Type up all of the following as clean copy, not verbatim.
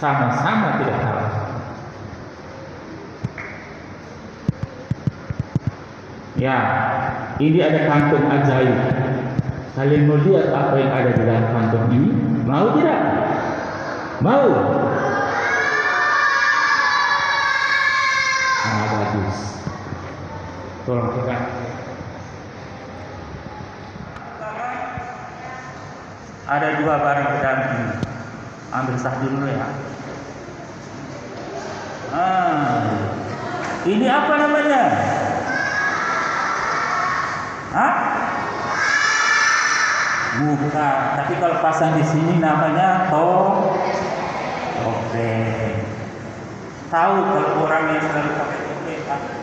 sama-sama tidak tahu. Ya, ini ada kantong ajaib. Kalian mau lihat apa yang ada di dalam kantong ini? Mau tidak? Mau? Ah, bagus. Tolong pegang. Ada dua barang di dalam ini. Ambil sah dulu ya. Ini apa namanya? Hah? Bukan. Tapi kalau pasang di sini namanya topeng. Tahu kalau orang yang selalu pakai topeng apa?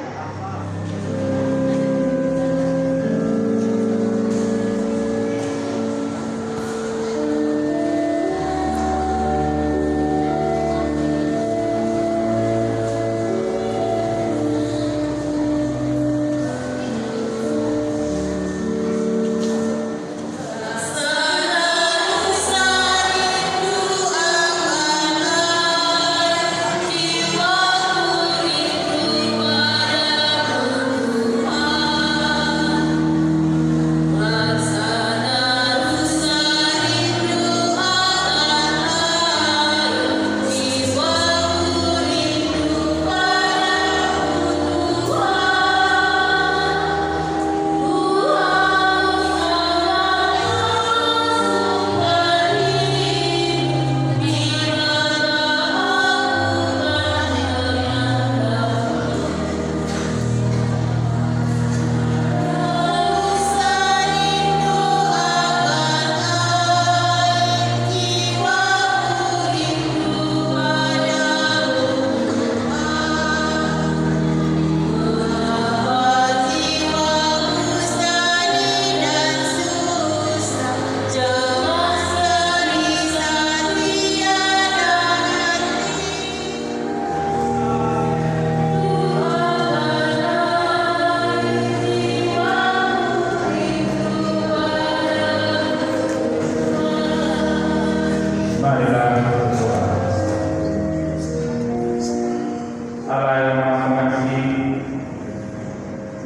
Allah yang Maha Pengasih,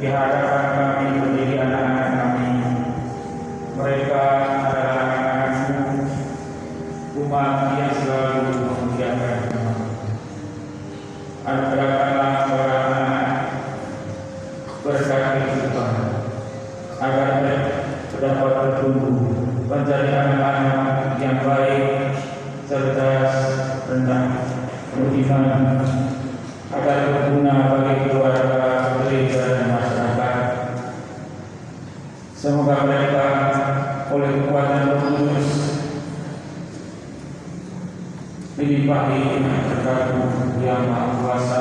di hadapan kami berdiri anak-anak kami. Mereka adalah anak-anak-Mu, umat yang selalu memuliakan-Mu. Anugerahkanlah para anak berkat kehidupan, agar mereka dapat bertumbuh menjadi anak-anak yang baik, cerdas, rendah, beriman, agar berguna bagi keluarga, gereja, dan masyarakat. Semoga mereka oleh kekuatan Roh Kudus dilimpahi berkat yang Maha Kuasa